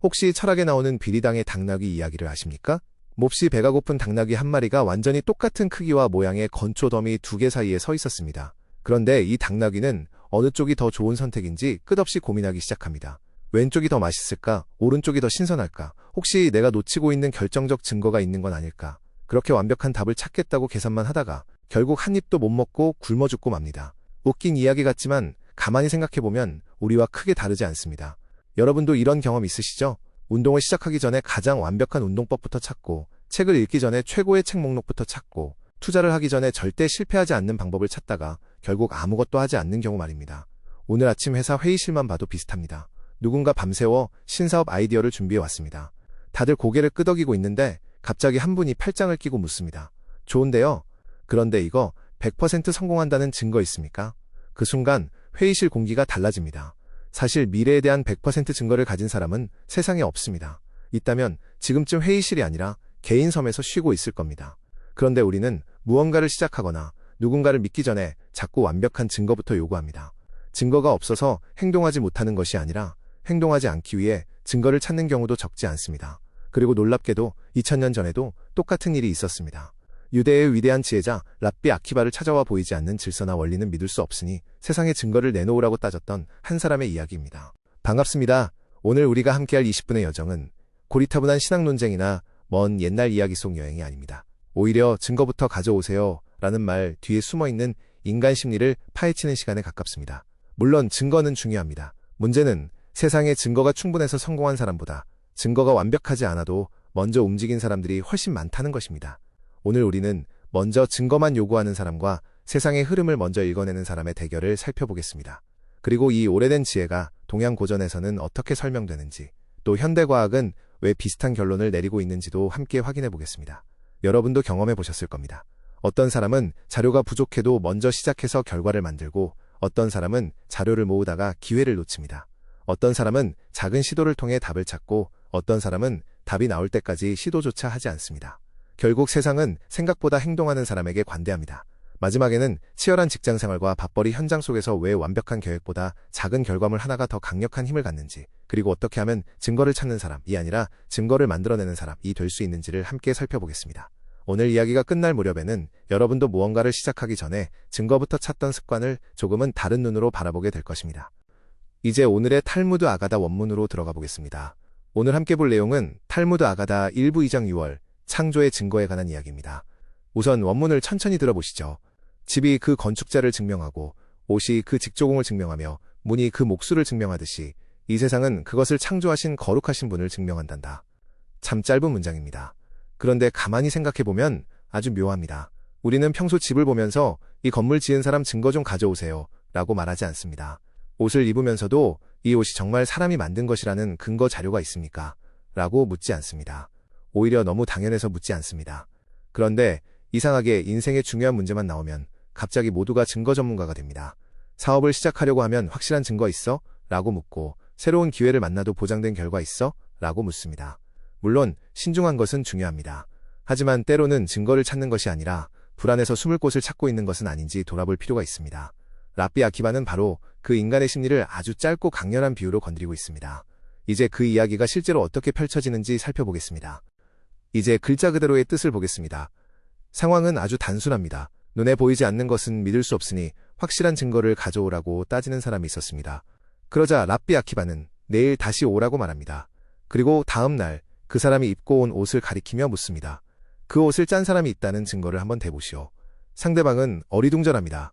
혹시 철학에 나오는 비리당의 당나귀 이야기를 아십니까? 몹시 배가 고픈 당나귀 한 마리가 완전히 똑같은 크기와 모양의 건초더미 2개 사이에 서 있었습니다. 그런데 이 당나귀는 어느 쪽이 더 좋은 선택인지 끝없이 고민하기 시작합니다. 왼쪽이 더 맛있을까? 오른쪽이 더 신선할까? 혹시 내가 놓치고 있는 결정적 증거가 있는 건 아닐까? 그렇게 완벽한 답을 찾겠다고 계산만 하다가 결국 한 입도 못 먹고 굶어 죽고 맙니다. 웃긴 이야기 같지만 가만히 생각해보면 우리와 크게 다르지 않습니다. 여러분도 이런 경험 있으시죠? 운동을 시작하기 전에 가장 완벽한 운동법부터 찾고, 책을 읽기 전에 최고의 책 목록부터 찾고, 투자를 하기 전에 절대 실패하지 않는 방법을 찾다가 결국 아무것도 하지 않는 경우 말입니다. 오늘 아침 회사 회의실만 봐도 비슷합니다. 누군가 밤새워 신사업 아이디어를 준비해 왔습니다. 다들 고개를 끄덕이고 있는데 갑자기 한 분이 팔짱을 끼고 묻습니다. 좋은데요? 그런데 이거 100% 성공한다는 증거 있습니까? 그 순간 회의실 공기가 달라집니다. 사실 미래에 대한 100% 증거를 가진 사람은 세상에 없습니다. 있다면 지금쯤 회의실이 아니라 개인 섬에서 쉬고 있을 겁니다. 그런데 우리는 무언가를 시작하거나 누군가를 믿기 전에 자꾸 완벽한 증거부터 요구합니다. 증거가 없어서 행동하지 못하는 것이 아니라 행동하지 않기 위해 증거를 찾는 경우도 적지 않습니다. 그리고 놀랍게도 2000년 전에도 똑같은 일이 있었습니다. 유대의 위대한 지혜자 랍비 아키바를 찾아와 보이지 않는 질서나 원리는 믿을 수 없으니 세상에 증거를 내놓으라고 따졌던 한 사람의 이야기입니다. 반갑습니다. 오늘 우리가 함께할 20분의 여정은 고리타분한 신학 논쟁이나 먼 옛날 이야기 속 여행이 아닙니다. 오히려 증거부터 가져오세요 라는 말 뒤에 숨어있는 인간 심리를 파헤치는 시간에 가깝습니다. 물론 증거는 중요합니다. 문제는 세상에 증거가 충분해서 성공한 사람보다 증거가 완벽하지 않아도 먼저 움직인 사람들이 훨씬 많다는 것입니다. 오늘 우리는 먼저 증거만 요구하는 사람과 세상의 흐름을 먼저 읽어내는 사람의 대결을 살펴보겠습니다. 그리고 이 오래된 지혜가 동양 고전에서는 어떻게 설명되는지, 또 현대과학은 왜 비슷한 결론을 내리고 있는지도 함께 확인해 보겠습니다. 여러분도 경험해 보셨을 겁니다. 어떤 사람은 자료가 부족해도 먼저 시작해서 결과를 만들고, 어떤 사람은 자료를 모으다가 기회를 놓칩니다. 어떤 사람은 작은 시도를 통해 답을 찾고, 어떤 사람은 답이 나올 때까지 시도조차 하지 않습니다. 결국 세상은 생각보다 행동하는 사람에게 관대합니다. 마지막에는 치열한 직장생활과 밥벌이 현장 속에서 왜 완벽한 계획보다 작은 결과물 하나가 더 강력한 힘을 갖는지, 그리고 어떻게 하면 증거를 찾는 사람이 아니라 증거를 만들어내는 사람이 될 수 있는지를 함께 살펴보겠습니다. 오늘 이야기가 끝날 무렵에는 여러분도 무언가를 시작하기 전에 증거부터 찾던 습관을 조금은 다른 눈으로 바라보게 될 것입니다. 이제 오늘의 탈무드 아가다 원문으로 들어가 보겠습니다. 오늘 함께 볼 내용은 탈무드 아가다 1부 2장 6월 창조의 증거에 관한 이야기입니다. 우선 원문을 천천히 들어보시죠. 집이 그 건축자를 증명하고 옷이 그 직조공을 증명하며 문이 그 목수를 증명하듯이 이 세상은 그것을 창조하신 거룩하신 분을 증명한단다. 참 짧은 문장입니다. 그런데 가만히 생각해보면 아주 묘합니다. 우리는 평소 집을 보면서 이 건물 지은 사람 증거 좀 가져오세요 라고 말하지 않습니다. 옷을 입으면서도 이 옷이 정말 사람이 만든 것이라는 근거 자료가 있습니까? 라고 묻지 않습니다. 오히려 너무 당연해서 묻지 않습니다. 그런데 이상하게 인생의 중요한 문제만 나오면 갑자기 모두가 증거 전문가가 됩니다. 사업을 시작하려고 하면 확실한 증거 있어? 라고 묻고, 새로운 기회를 만나도 보장된 결과 있어? 라고 묻습니다. 물론 신중한 것은 중요합니다. 하지만 때로는 증거를 찾는 것이 아니라 불안해서 숨을 곳을 찾고 있는 것은 아닌지 돌아볼 필요가 있습니다. 랍비 아키바는 바로 그 인간의 심리를 아주 짧고 강렬한 비유로 건드리고 있습니다. 이제 그 이야기가 실제로 어떻게 펼쳐지는지 살펴보겠습니다. 이제 글자 그대로의 뜻을 보겠습니다. 상황은 아주 단순합니다. 눈에 보이지 않는 것은 믿을 수 없으니 확실한 증거를 가져오라고 따지는 사람이 있었습니다. 그러자 랍비 아키바는 내일 다시 오라고 말합니다. 그리고 다음 날 그 사람이 입고 온 옷을 가리키며 묻습니다. 그 옷을 짠 사람이 있다는 증거를 한번 대보시오. 상대방은 어리둥절합니다.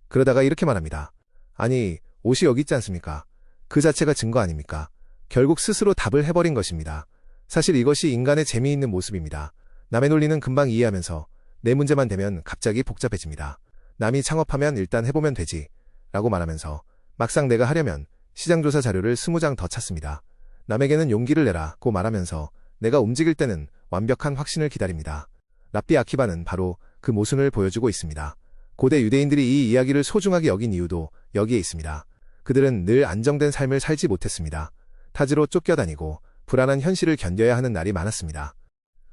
그러다가 이렇게 말합니다. 아니, 옷이 여기 있지 않습니까? 그 자체가 증거 아닙니까? 결국 스스로 답을 해버린 것입니다. 사실 이것이 인간의 재미있는 모습입니다. 남의 논리는 금방 이해하면서 내 문제만 되면 갑자기 복잡해집니다. 남이 창업하면 일단 해보면 되지 라고 말하면서 막상 내가 하려면 시장조사 자료를 20장 더 찾습니다. 남에게는 용기를 내라고 말하면서 내가 움직일 때는 완벽한 확신을 기다립니다. 랍비 아키바는 바로 그 모순을 보여주고 있습니다. 고대 유대인들이 이 이야기를 소중하게 여긴 이유도 여기에 있습니다. 그들은 늘 안정된 삶을 살지 못했습니다. 타지로 쫓겨다니고 불안한 현실을 견뎌야 하는 날이 많았습니다.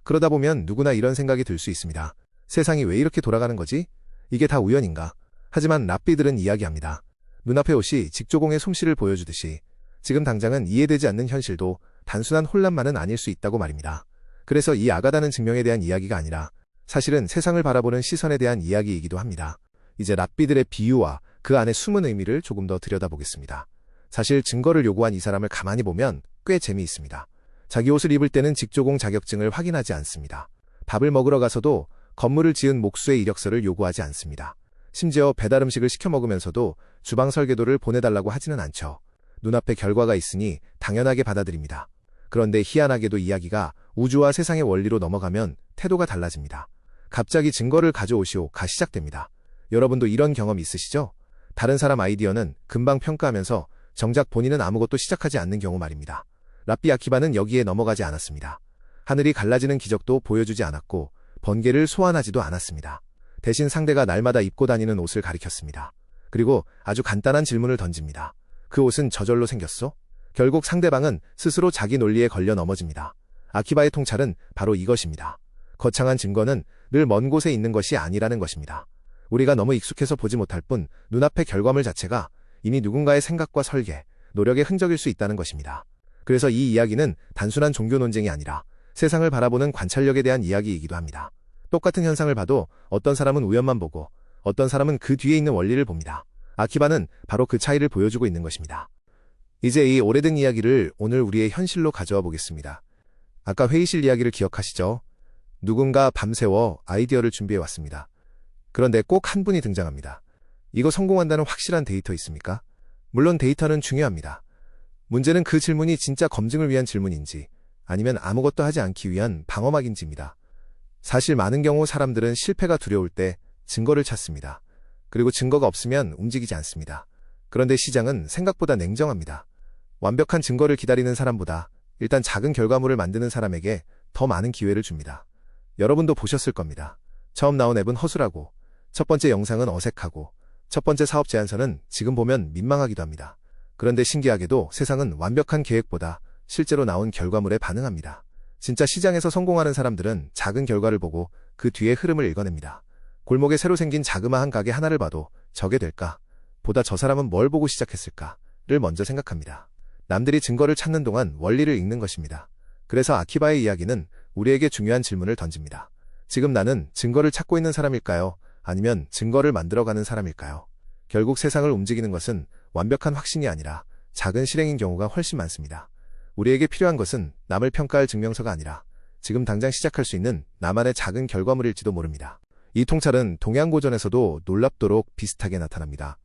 그러다 보면 누구나 이런 생각이 들 수 있습니다. 세상이 왜 이렇게 돌아가는 거지? 이게 다 우연인가? 하지만 랍비들은 이야기합니다. 눈앞의 옷이 직조공의 솜씨를 보여주듯이 지금 당장은 이해되지 않는 현실도 단순한 혼란만은 아닐 수 있다고 말입니다. 그래서 이 아가다는 증명에 대한 이야기가 아니라 사실은 세상을 바라보는 시선에 대한 이야기이기도 합니다. 이제 랍비들의 비유와 그 안에 숨은 의미를 조금 더 들여다보겠습니다. 사실 증거를 요구한 이 사람을 가만히 보면 꽤 재미있습니다. 자기 옷을 입을 때는 직조공 자격증을 확인하지 않습니다. 밥을 먹으러 가서도 건물을 지은 목수의 이력서를 요구하지 않습니다. 심지어 배달 음식을 시켜 먹으면서도 주방 설계도를 보내달라고 하지는 않죠. 눈앞에 결과가 있으니 당연하게 받아들입니다. 그런데 희한하게도 이야기가 우주와 세상의 원리로 넘어가면 태도가 달라집니다. 갑자기 증거를 가져오시오가 시작됩니다. 여러분도 이런 경험 있으시죠? 다른 사람 아이디어는 금방 평가하면서 정작 본인은 아무것도 시작하지 않는 경우 말입니다. 랍비 아키바는 여기에 넘어가지 않았습니다. 하늘이 갈라지는 기적도 보여주지 않았고 번개를 소환하지도 않았습니다. 대신 상대가 날마다 입고 다니는 옷을 가리켰습니다. 그리고 아주 간단한 질문을 던집니다. 그 옷은 저절로 생겼어? 결국 상대방은 스스로 자기 논리에 걸려 넘어집니다. 아키바의 통찰은 바로 이것입니다. 거창한 증거는 늘 먼 곳에 있는 것이 아니라는 것입니다. 우리가 너무 익숙해서 보지 못할 뿐 눈앞의 결과물 자체가 이미 누군가의 생각과 설계, 노력의 흔적일 수 있다는 것입니다. 그래서 이 이야기는 단순한 종교 논쟁이 아니라 세상을 바라보는 관찰력에 대한 이야기이기도 합니다. 똑같은 현상을 봐도 어떤 사람은 우연만 보고 어떤 사람은 그 뒤에 있는 원리를 봅니다. 아키바는 바로 그 차이를 보여주고 있는 것입니다. 이제 이 오래된 이야기를 오늘 우리의 현실로 가져와 보겠습니다. 아까 회의실 이야기를 기억하시죠? 누군가 밤새워 아이디어를 준비해 왔습니다. 그런데 꼭 한 분이 등장합니다. 이거 성공한다는 확실한 데이터 있습니까? 물론 데이터는 중요합니다. 문제는 그 질문이 진짜 검증을 위한 질문인지 아니면 아무것도 하지 않기 위한 방어막인지입니다. 사실 많은 경우 사람들은 실패가 두려울 때 증거를 찾습니다. 그리고 증거가 없으면 움직이지 않습니다. 그런데 시장은 생각보다 냉정합니다. 완벽한 증거를 기다리는 사람보다 일단 작은 결과물을 만드는 사람에게 더 많은 기회를 줍니다. 여러분도 보셨을 겁니다. 처음 나온 앱은 허술하고 첫 번째 영상은 어색하고 첫 번째 사업 제안서는 지금 보면 민망하기도 합니다. 그런데 신기하게도 세상은 완벽한 계획보다 실제로 나온 결과물에 반응합니다. 진짜 시장에서 성공하는 사람들은 작은 결과를 보고 그 뒤의 흐름을 읽어냅니다. 골목에 새로 생긴 자그마한 가게 하나를 봐도 저게 될까? 보다 저 사람은 뭘 보고 시작했을까?를 먼저 생각합니다. 남들이 증거를 찾는 동안 원리를 읽는 것입니다. 그래서 아키바의 이야기는 우리에게 중요한 질문을 던집니다. 지금 나는 증거를 찾고 있는 사람일까요? 아니면 증거를 만들어가는 사람일까요? 결국 세상을 움직이는 것은 완벽한 확신이 아니라 작은 실행인 경우가 훨씬 많습니다. 우리에게 필요한 것은 남을 평가할 증명서가 아니라 지금 당장 시작할 수 있는 나만의 작은 결과물일지도 모릅니다. 이 통찰은 동양고전에서도 놀랍도록 비슷하게 나타납니다.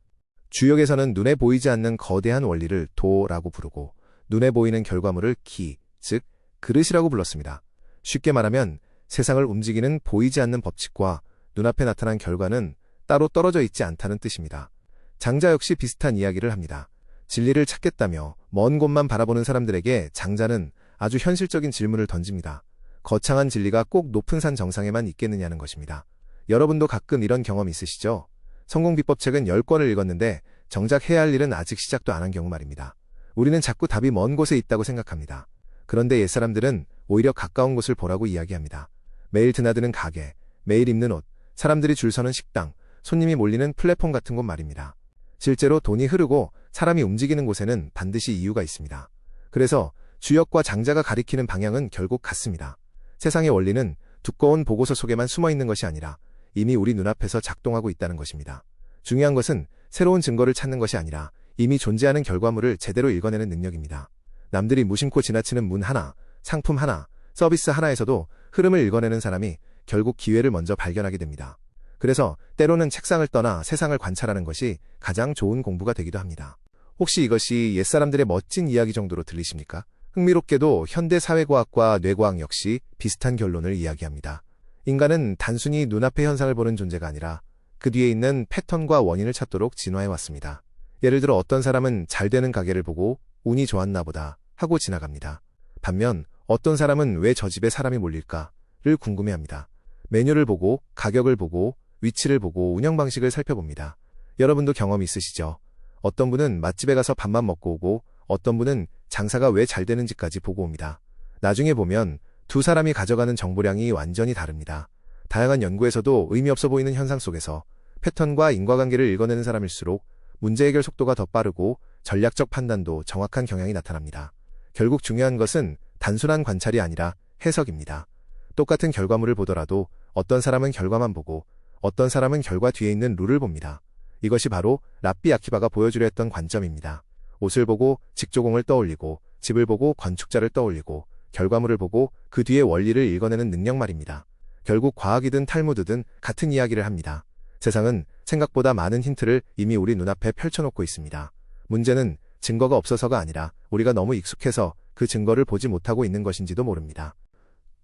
주역에서는 눈에 보이지 않는 거대한 원리를 도라고 부르고 눈에 보이는 결과물을 기, 즉 그릇이라고 불렀습니다. 쉽게 말하면 세상을 움직이는 보이지 않는 법칙과 눈앞에 나타난 결과는 따로 떨어져 있지 않다는 뜻입니다. 장자 역시 비슷한 이야기를 합니다. 진리를 찾겠다며 먼 곳만 바라보는 사람들에게 장자는 아주 현실적인 질문을 던집니다. 거창한 진리가 꼭 높은 산 정상에만 있겠느냐는 것입니다. 여러분도 가끔 이런 경험 있으시죠? 성공 비법책은 10권을 읽었는데 정작 해야 할 일은 아직 시작도 안 한 경우 말입니다. 우리는 자꾸 답이 먼 곳에 있다고 생각합니다. 그런데 옛사람들은 오히려 가까운 곳을 보라고 이야기합니다. 매일 드나드는 가게, 매일 입는 옷, 사람들이 줄 서는 식당, 손님이 몰리는 플랫폼 같은 곳 말입니다. 실제로 돈이 흐르고 사람이 움직이는 곳에는 반드시 이유가 있습니다. 그래서 주역과 장자가 가리키는 방향은 결국 같습니다. 세상의 원리는 두꺼운 보고서 속에만 숨어 있는 것이 아니라 이미 우리 눈앞에서 작동하고 있다는 것입니다. 중요한 것은 새로운 증거를 찾는 것이 아니라 이미 존재하는 결과물을 제대로 읽어내는 능력입니다. 남들이 무심코 지나치는 문 하나, 상품 하나, 서비스 하나에서도 흐름을 읽어내는 사람이 결국 기회를 먼저 발견하게 됩니다. 그래서 때로는 책상을 떠나 세상을 관찰하는 것이 가장 좋은 공부가 되기도 합니다. 혹시 이것이 옛사람들의 멋진 이야기 정도로 들리십니까? 흥미롭게도 현대사회과학과 뇌과학 역시 비슷한 결론을 이야기합니다. 인간은 단순히 눈앞의 현상을 보는 존재가 아니라 그 뒤에 있는 패턴과 원인을 찾도록 진화해왔습니다. 예를 들어 어떤 사람은 잘 되는 가게를 보고 운이 좋았나 보다 하고 지나갑니다. 반면 어떤 사람은 왜 저 집에 사람이 몰릴까를 궁금해합니다. 메뉴를 보고 가격을 보고 위치를 보고 운영 방식을 살펴봅니다. 여러분도 경험 있으시죠? 어떤 분은 맛집에 가서 밥만 먹고 오고 어떤 분은 장사가 왜 잘 되는지까지 보고 옵니다. 나중에 보면 두 사람이 가져가는 정보량이 완전히 다릅니다. 다양한 연구에서도 의미 없어 보이는 현상 속에서 패턴과 인과관계를 읽어내는 사람일수록 문제 해결 속도가 더 빠르고 전략적 판단도 정확한 경향이 나타납니다. 결국 중요한 것은 단순한 관찰이 아니라 해석입니다. 똑같은 결과물을 보더라도 어떤 사람은 결과만 보고 어떤 사람은 결과 뒤에 있는 룰을 봅니다. 이것이 바로 랍비 아키바가 보여주려 했던 관점입니다. 옷을 보고 직조공을 떠올리고 집을 보고 건축자를 떠올리고 결과물을 보고 그 뒤에 원리를 읽어내는 능력 말입니다. 결국 과학이든 탈무드든 같은 이야기를 합니다. 세상은 생각보다 많은 힌트를 이미 우리 눈앞에 펼쳐놓고 있습니다. 문제는 증거가 없어서가 아니라 우리가 너무 익숙해서 그 증거를 보지 못하고 있는 것인지도 모릅니다.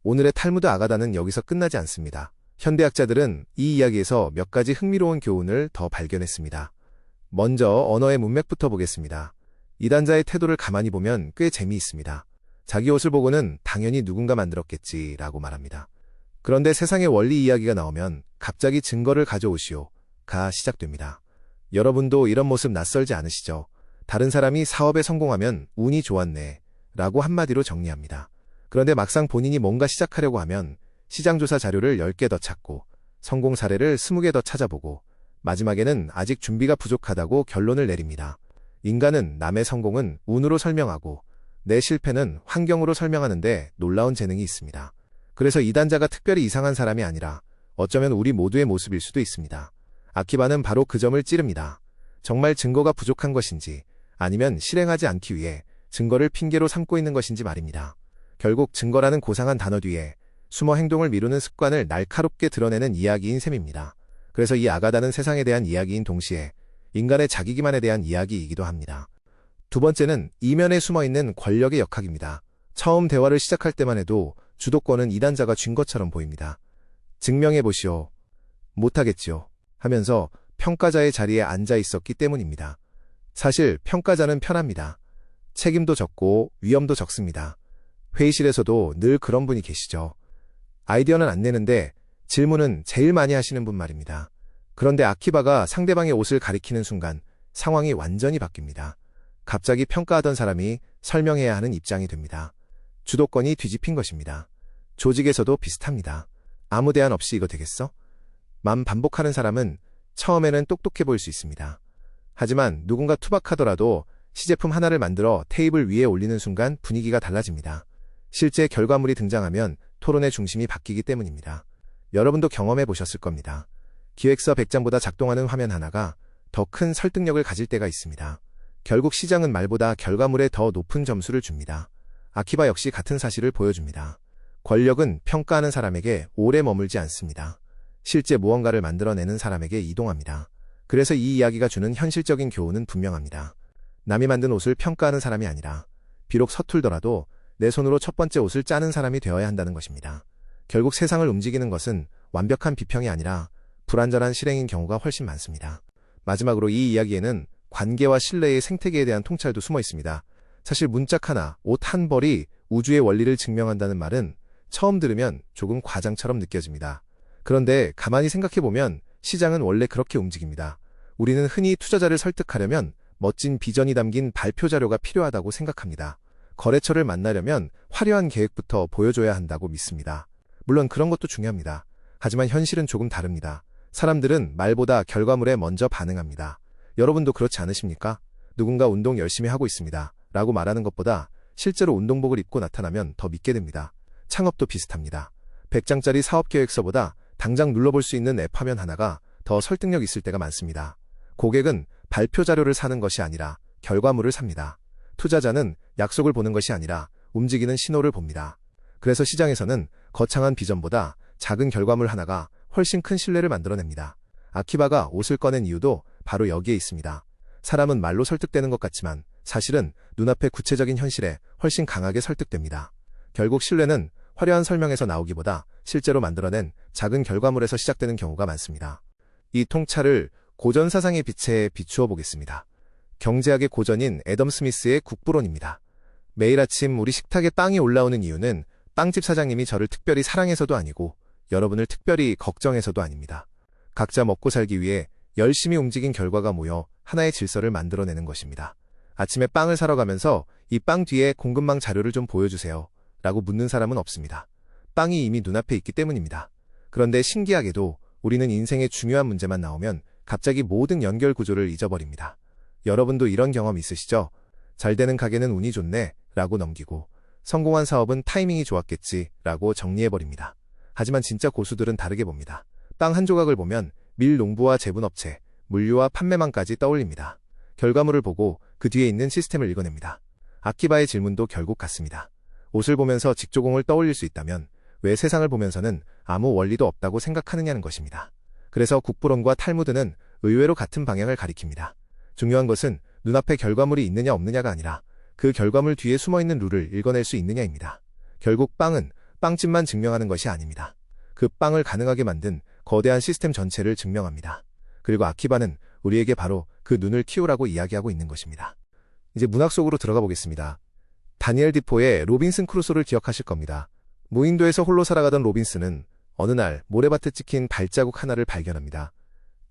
오늘의 탈무드 아가다는 여기서 끝나지 않습니다. 현대학자들은 이 이야기에서 몇 가지 흥미로운 교훈을 더 발견했습니다. 먼저 언어의 문맥부터 보겠습니다. 이단자의 태도를 가만히 보면 꽤 재미있습니다. 자기 옷을 보고는 당연히 누군가 만들었겠지라고 말합니다. 그런데 세상의 원리 이야기가 나오면 갑자기 증거를 가져오시오가 시작됩니다. 여러분도 이런 모습 낯설지 않으시죠? 다른 사람이 사업에 성공하면 운이 좋았네 라고 한마디로 정리합니다. 그런데 막상 본인이 뭔가 시작하려고 하면 시장조사 자료를 10개 더 찾고 성공 사례를 20개 더 찾아보고 마지막에는 아직 준비가 부족하다고 결론을 내립니다. 인간은 남의 성공은 운으로 설명하고 내 실패는 환경으로 설명하는데 놀라운 재능이 있습니다. 그래서 이단자가 특별히 이상한 사람이 아니라 어쩌면 우리 모두의 모습일 수도 있습니다. 아키바는 바로 그 점을 찌릅니다. 정말 증거가 부족한 것인지 아니면 실행하지 않기 위해 증거를 핑계로 삼고 있는 것인지 말입니다. 결국 증거라는 고상한 단어 뒤에 숨어 행동을 미루는 습관을 날카롭게 드러내는 이야기인 셈입니다. 그래서 이 아가다는 세상에 대한 이야기인 동시에 인간의 자기 기만에 대한 이야기이기도 합니다. 두 번째는 이면에 숨어있는 권력의 역학입니다. 처음 대화를 시작할 때만 해도 주도권은 이단자가 쥔 것처럼 보입니다. 증명해보시오. 못하겠지요. 하면서 평가자의 자리에 앉아 있었기 때문입니다. 사실 평가자는 편합니다. 책임도 적고 위험도 적습니다. 회의실에서도 늘 그런 분이 계시죠. 아이디어는 안 내는데 질문은 제일 많이 하시는 분 말입니다. 그런데 아키바가 상대방의 옷을 가리키는 순간 상황이 완전히 바뀝니다. 갑자기 평가하던 사람이 설명해야 하는 입장이 됩니다. 주도권이 뒤집힌 것입니다. 조직에서도 비슷합니다. 아무 대안 없이 이거 되겠어? 만 반복하는 사람은 처음에는 똑똑해 보일 수 있습니다. 하지만 누군가 투박하더라도 시제품 하나를 만들어 테이블 위에 올리는 순간 분위기가 달라집니다. 실제 결과물이 등장하면 토론의 중심이 바뀌기 때문입니다. 여러분도 경험해 보셨을 겁니다. 기획서 100장보다 작동하는 화면 하나가 더 큰 설득력을 가질 때가 있습니다. 결국 시장은 말보다 결과물에 더 높은 점수를 줍니다. 아키바 역시 같은 사실을 보여줍니다. 권력은 평가하는 사람에게 오래 머물지 않습니다. 실제 무언가를 만들어내는 사람에게 이동합니다. 그래서 이 이야기가 주는 현실적인 교훈은 분명합니다. 남이 만든 옷을 평가하는 사람이 아니라 비록 서툴더라도 내 손으로 첫 번째 옷을 짜는 사람이 되어야 한다는 것입니다. 결국 세상을 움직이는 것은 완벽한 비평이 아니라 불완전한 실행인 경우가 훨씬 많습니다. 마지막으로 이 이야기에는 관계와 신뢰의 생태계에 대한 통찰도 숨어 있습니다. 사실 문짝 하나, 옷 한 벌이 우주의 원리를 증명한다는 말은 처음 들으면 조금 과장처럼 느껴집니다. 그런데 가만히 생각해보면 시장은 원래 그렇게 움직입니다. 우리는 흔히 투자자를 설득하려면 멋진 비전이 담긴 발표 자료가 필요하다고 생각합니다. 거래처를 만나려면 화려한 계획부터 보여줘야 한다고 믿습니다. 물론 그런 것도 중요합니다. 하지만 현실은 조금 다릅니다. 사람들은 말보다 결과물에 먼저 반응합니다. 여러분도 그렇지 않으십니까? 누군가 운동 열심히 하고 있습니다. 라고 말하는 것보다 실제로 운동복을 입고 나타나면 더 믿게 됩니다. 창업도 비슷합니다. 100장짜리 사업계획서보다 당장 눌러볼 수 있는 앱 화면 하나가 더 설득력 있을 때가 많습니다. 고객은 발표 자료를 사는 것이 아니라 결과물을 삽니다. 투자자는 약속을 보는 것이 아니라 움직이는 신호를 봅니다. 그래서 시장에서는 거창한 비전보다 작은 결과물 하나가 훨씬 큰 신뢰를 만들어냅니다. 아키바가 옷을 꺼낸 이유도 바로 여기에 있습니다. 사람은 말로 설득되는 것 같지만 사실은 눈앞의 구체적인 현실에 훨씬 강하게 설득됩니다. 결국 신뢰는 화려한 설명에서 나오기보다 실제로 만들어낸 작은 결과물에서 시작되는 경우가 많습니다. 이 통찰을 고전 사상의 빛에 비추어 보겠습니다. 경제학의 고전인 애덤 스미스의 국부론입니다. 매일 아침 우리 식탁에 빵이 올라오는 이유는 빵집 사장님이 저를 특별히 사랑해서도 아니고 여러분을 특별히 걱정해서도 아닙니다. 각자 먹고 살기 위해 열심히 움직인 결과가 모여 하나의 질서를 만들어내는 것입니다. 아침에 빵을 사러 가면서 이 빵 뒤에 공급망 자료를 좀 보여주세요. 라고 묻는 사람은 없습니다. 빵이 이미 눈앞에 있기 때문입니다. 그런데 신기하게도 우리는 인생의 중요한 문제만 나오면 갑자기 모든 연결 구조를 잊어버립니다. 여러분도 이런 경험 있으시죠? 잘 되는 가게는 운이 좋네 라고 넘기고 성공한 사업은 타이밍이 좋았겠지 라고 정리해버립니다. 하지만 진짜 고수들은 다르게 봅니다. 빵 한 조각을 보면 밀 농부와 제분업체, 물류와 판매망까지 떠올립니다. 결과물을 보고 그 뒤에 있는 시스템을 읽어냅니다. 아키바의 질문도 결국 같습니다. 옷을 보면서 직조공을 떠올릴 수 있다면 왜 세상을 보면서는 아무 원리도 없다고 생각하느냐는 것입니다. 그래서 국부론과 탈무드는 의외로 같은 방향을 가리킵니다. 중요한 것은 눈앞에 결과물이 있느냐 없느냐가 아니라 그 결과물 뒤에 숨어있는 룰을 읽어낼 수 있느냐입니다. 결국 빵은 빵집만 증명하는 것이 아닙니다. 그 빵을 가능하게 만든 거대한 시스템 전체를 증명합니다. 그리고 아키바는 우리에게 바로 그 눈을 키우라고 이야기하고 있는 것입니다. 이제 문학 속으로 들어가 보겠습니다. 다니엘 디포의 로빈슨 크루소를 기억하실 겁니다. 무인도에서 홀로 살아가던 로빈슨은 어느 날 모래밭에 찍힌 발자국 하나를 발견합니다.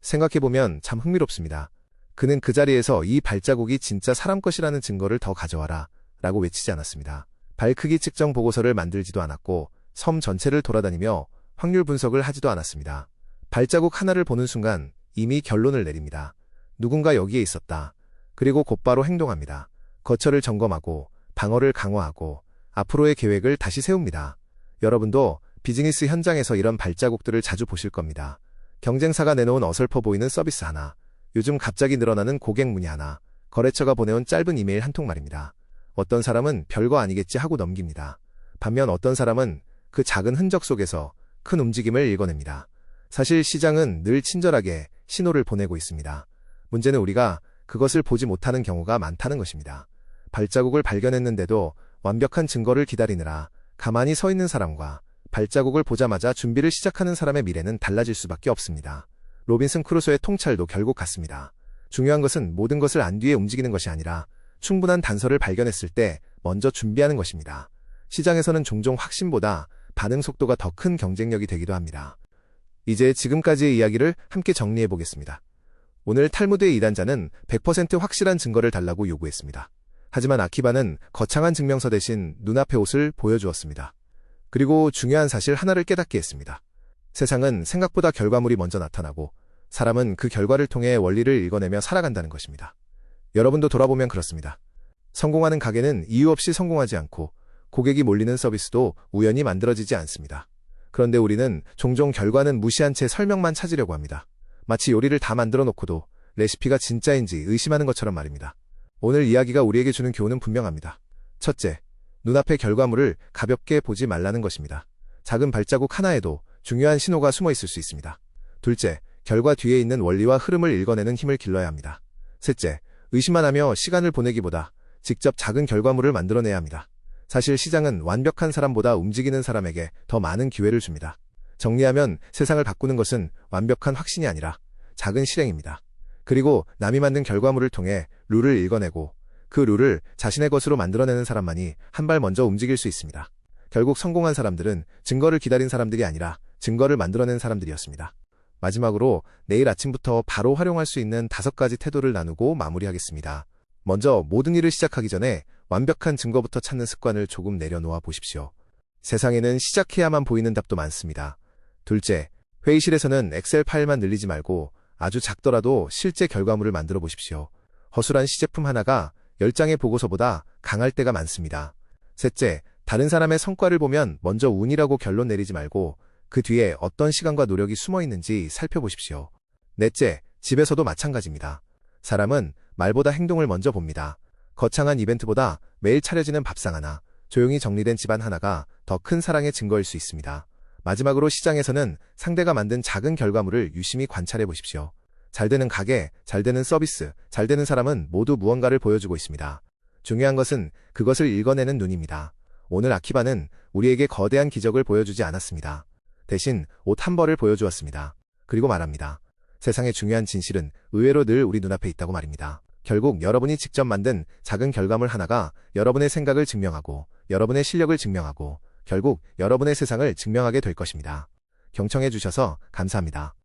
생각해보면 참 흥미롭습니다. 그는 그 자리에서 이 발자국이 진짜 사람 것이라는 증거를 더 가져와라 라고 외치지 않았습니다. 발 크기 측정 보고서를 만들지도 않았고 섬 전체를 돌아다니며 확률 분석을 하지도 않았습니다. 발자국 하나를 보는 순간 이미 결론을 내립니다. 누군가 여기에 있었다. 그리고 곧바로 행동합니다. 거처를 점검하고 방어를 강화하고 앞으로의 계획을 다시 세웁니다. 여러분도 비즈니스 현장에서 이런 발자국들을 자주 보실 겁니다. 경쟁사가 내놓은 어설퍼 보이는 서비스 하나, 요즘 갑자기 늘어나는 고객 문의 하나, 거래처가 보내온 짧은 이메일 한 통 말입니다. 어떤 사람은 별거 아니겠지 하고 넘깁니다. 반면 어떤 사람은 그 작은 흔적 속에서 큰 움직임을 읽어냅니다. 사실 시장은 늘 친절하게 신호를 보내고 있습니다. 문제는 우리가 그것을 보지 못하는 경우가 많다는 것입니다. 발자국을 발견했는데도 완벽한 증거를 기다리느라 가만히 서 있는 사람과 발자국을 보자마자 준비를 시작하는 사람의 미래는 달라질 수밖에 없습니다. 로빈슨 크루소의 통찰도 결국 같습니다. 중요한 것은 모든 것을 안 뒤에 움직이는 것이 아니라 충분한 단서를 발견했을 때 먼저 준비하는 것입니다. 시장에서는 종종 확신보다 반응 속도가 더 큰 경쟁력이 되기도 합니다. 이제 지금까지의 이야기를 함께 정리해 보겠습니다. 오늘 탈무드의 이단자는 100% 확실한 증거를 달라고 요구했습니다. 하지만 아키바는 거창한 증명서 대신 눈앞의 옷을 보여주었습니다. 그리고 중요한 사실 하나를 깨닫게 했습니다. 세상은 생각보다 결과물이 먼저 나타나고 사람은 그 결과를 통해 원리를 읽어내며 살아간다는 것입니다. 여러분도 돌아보면 그렇습니다. 성공하는 가게는 이유 없이 성공하지 않고 고객이 몰리는 서비스도 우연히 만들어지지 않습니다. 그런데 우리는 종종 결과는 무시한 채 설명만 찾으려고 합니다. 마치 요리를 다 만들어 놓고도 레시피가 진짜인지 의심하는 것처럼 말입니다. 오늘 이야기가 우리에게 주는 교훈은 분명합니다. 첫째, 눈앞의 결과물을 가볍게 보지 말라는 것입니다. 작은 발자국 하나에도 중요한 신호가 숨어 있을 수 있습니다. 둘째, 결과 뒤에 있는 원리와 흐름을 읽어내는 힘을 길러야 합니다. 셋째, 의심만 하며 시간을 보내기보다 직접 작은 결과물을 만들어내야 합니다. 사실 시장은 완벽한 사람보다 움직이는 사람에게 더 많은 기회를 줍니다. 정리하면 세상을 바꾸는 것은 완벽한 확신이 아니라 작은 실행입니다. 그리고 남이 만든 결과물을 통해 룰을 읽어내고 그 룰을 자신의 것으로 만들어내는 사람만이 한 발 먼저 움직일 수 있습니다. 결국 성공한 사람들은 증거를 기다린 사람들이 아니라 증거를 만들어낸 사람들이었습니다. 마지막으로 내일 아침부터 바로 활용할 수 있는 5가지 태도를 나누고 마무리하겠습니다. 먼저 모든 일을 시작하기 전에 완벽한 증거부터 찾는 습관을 조금 내려놓아 보십시오. 세상에는 시작해야만 보이는 답도 많습니다. 둘째, 회의실에서는 엑셀 파일만 늘리지 말고 아주 작더라도 실제 결과물을 만들어 보십시오. 허술한 시제품 하나가 10장의 보고서보다 강할 때가 많습니다. 셋째, 다른 사람의 성과를 보면 먼저 운이라고 결론 내리지 말고 그 뒤에 어떤 시간과 노력이 숨어 있는지 살펴보십시오. 넷째, 집에서도 마찬가지입니다. 사람은 말보다 행동을 먼저 봅니다. 거창한 이벤트보다 매일 차려지는 밥상 하나, 조용히 정리된 집안 하나가 더 큰 사랑의 증거일 수 있습니다. 마지막으로 시장에서는 상대가 만든 작은 결과물을 유심히 관찰해 보십시오. 잘 되는 가게, 잘 되는 서비스, 잘 되는 사람은 모두 무언가를 보여주고 있습니다. 중요한 것은 그것을 읽어내는 눈입니다. 오늘 아키바는 우리에게 거대한 기적을 보여주지 않았습니다. 대신 옷 한 벌을 보여주었습니다. 그리고 말합니다. 세상의 중요한 진실은 의외로 늘 우리 눈앞에 있다고 말입니다. 결국 여러분이 직접 만든 작은 결과물 하나가 여러분의 생각을 증명하고 여러분의 실력을 증명하고 결국 여러분의 세상을 증명하게 될 것입니다. 경청해 주셔서 감사합니다.